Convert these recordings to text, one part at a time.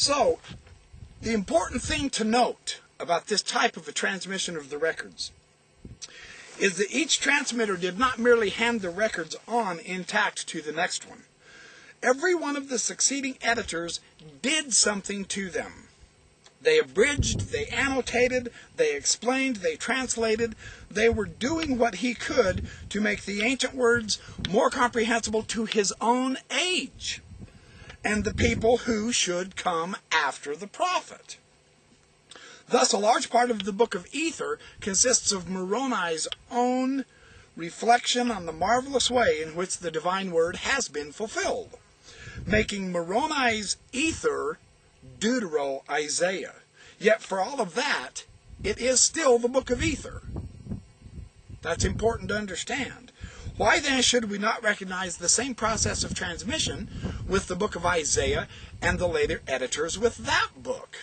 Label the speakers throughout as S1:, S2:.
S1: So, the important thing to note about this type of a transmission of the records is that each transmitter did not merely hand the records on intact to the next one. Every one of the succeeding editors did something to them. They abridged, they annotated, they explained, they translated. They were doing what he could to make the ancient words more comprehensible to his own age and the people who should come after the prophet. Thus, a large part of the book of Ether consists of Moroni's own reflection on the marvelous way in which the divine word has been fulfilled, making Moroni's Ether Deutero-Isaiah. Yet for all of that, it is still the book of Ether. That's important to understand. Why then should we not recognize the same process of transmission with the book of Isaiah and the later editors with that book?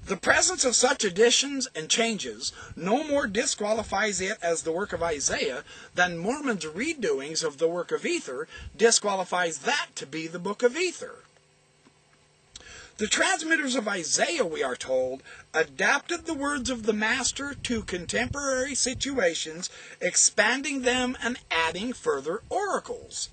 S1: The presence of such additions and changes no more disqualifies it as the work of Isaiah than Mormon's redoings of the work of Ether disqualifies that to be the book of Ether. The transmitters of Isaiah, we are told, adapted the words of the Master to contemporary situations, expanding them and adding further oracles.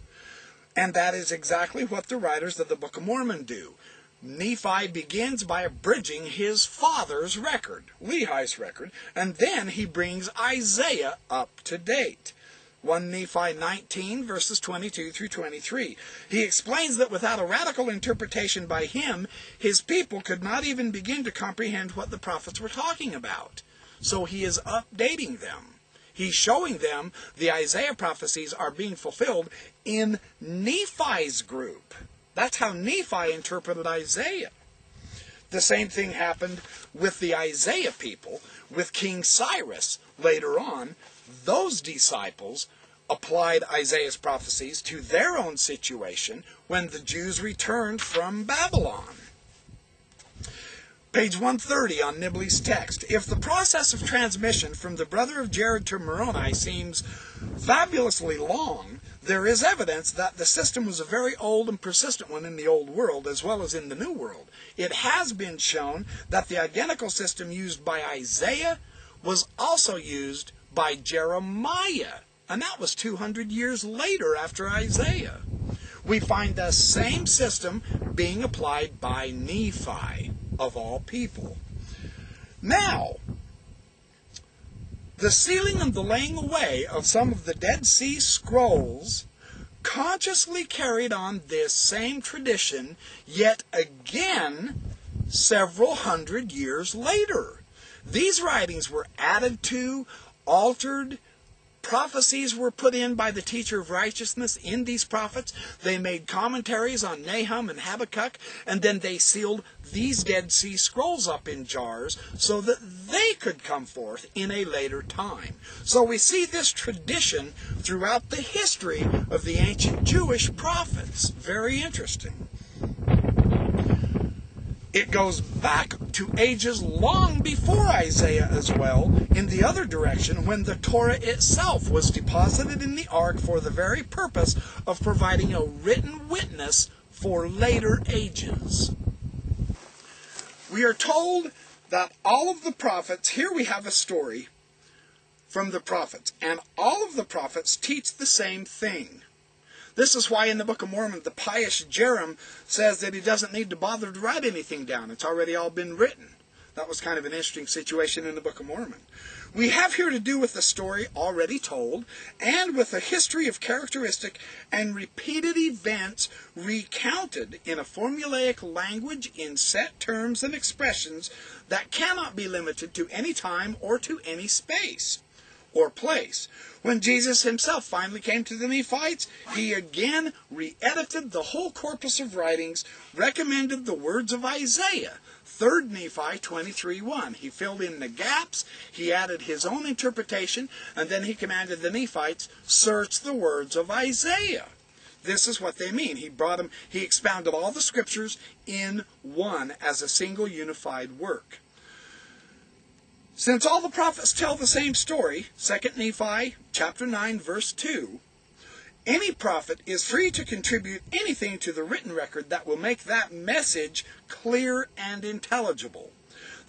S1: And that is exactly what the writers of the Book of Mormon do. Nephi begins by abridging his father's record, Lehi's record, and then he brings Isaiah up to date. 1 Nephi 19, verses 22 through 23. He explains that without a radical interpretation by him, his people could not even begin to comprehend what the prophets were talking about. So he is updating them. He's showing them the Isaiah prophecies are being fulfilled in Nephi's group. That's how Nephi interpreted Isaiah. The same thing happened with the Isaiah people, with King Cyrus. Later on, those disciples applied Isaiah's prophecies to their own situation when the Jews returned from Babylon. Page 130 on Nibley's text. If the process of transmission from the brother of Jared to Moroni seems fabulously long, there is evidence that the system was a very old and persistent one in the Old World as well as in the New World. It has been shown that the identical system used by Isaiah was also used by Jeremiah, and that was 200 years later after Isaiah. We find the same system being applied by Nephi, of all people. Now, the sealing and the laying away of some of the Dead Sea Scrolls consciously carried on this same tradition, yet again several hundred years later. These writings were added to, altered, prophecies were put in by the teacher of righteousness in these prophets. They made commentaries on Nahum and Habakkuk, and then they sealed these Dead Sea Scrolls up in jars so that they could come forth in a later time. So we see this tradition throughout the history of the ancient Jewish prophets. Very interesting. It goes back to ages long before Isaiah as well, in the other direction, when the Torah itself was deposited in the ark for the very purpose of providing a written witness for later ages. We are told that all of the prophets, here we have a story from the prophets, and all of the prophets teach the same thing. This is why in the Book of Mormon, the pious Jerem says that he doesn't need to bother to write anything down. It's already all been written. That was kind of an interesting situation in the Book of Mormon. We have here to do with a story already told, and with a history of characteristic and repeated events recounted in a formulaic language in set terms and expressions that cannot be limited to any time or to any space or place. When Jesus himself finally came to the Nephites, he again re-edited the whole corpus of writings, recommended the words of Isaiah, 3 Nephi 23:1. He filled in the gaps, he added his own interpretation, and then he commanded the Nephites, search the words of Isaiah. This is what they mean. He expounded all the scriptures in one as a single unified work. Since all the prophets tell the same story, 2 Nephi chapter 9 verse 2, Any prophet is free to contribute anything to the written record that will make that message clear and intelligible.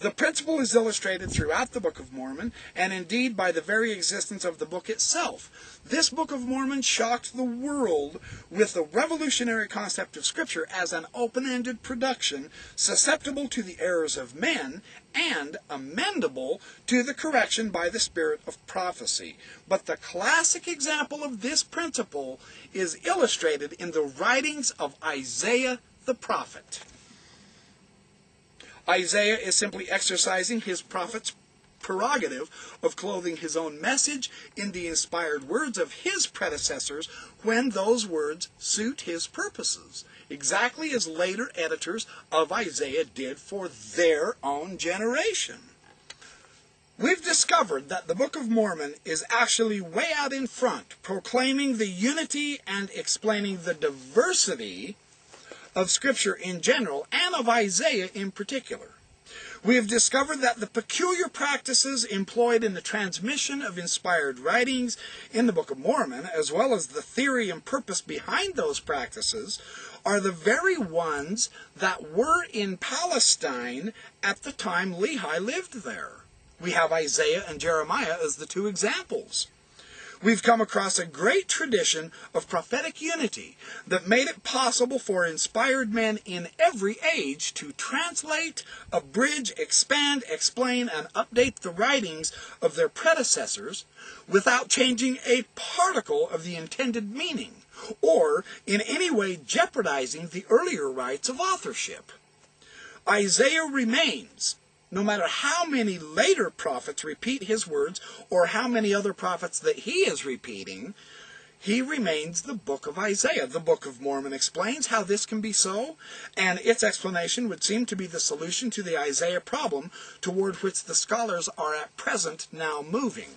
S1: The principle is illustrated throughout the Book of Mormon, and indeed by the very existence of the book itself. This Book of Mormon shocked the world with the revolutionary concept of Scripture as an open-ended production, susceptible to the errors of men, and amendable to the correction by the spirit of prophecy. But the classic example of this principle is illustrated in the writings of Isaiah the prophet. Isaiah is simply exercising his prophet's prerogative of clothing his own message in the inspired words of his predecessors when those words suit his purposes, exactly as later editors of Isaiah did for their own generation. We've discovered that the Book of Mormon is actually way out in front, proclaiming the unity and explaining the diversity of Scripture in general, and of Isaiah in particular. We have discovered that the peculiar practices employed in the transmission of inspired writings in the Book of Mormon, as well as the theory and purpose behind those practices, are the very ones that were in Palestine at the time Lehi lived there. We have Isaiah and Jeremiah as the two examples. We've come across a great tradition of prophetic unity that made it possible for inspired men in every age to translate, abridge, expand, explain, and update the writings of their predecessors without changing a particle of the intended meaning, or in any way jeopardizing the earlier rights of authorship. Isaiah remains, no matter how many later prophets repeat his words or how many other prophets that he is repeating, he remains the book of Isaiah. The Book of Mormon explains how this can be so, and its explanation would seem to be the solution to the Isaiah problem toward which the scholars are at present now moving.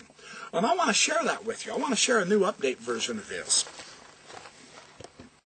S1: And I want to share that with you. I want to share a new update version of this.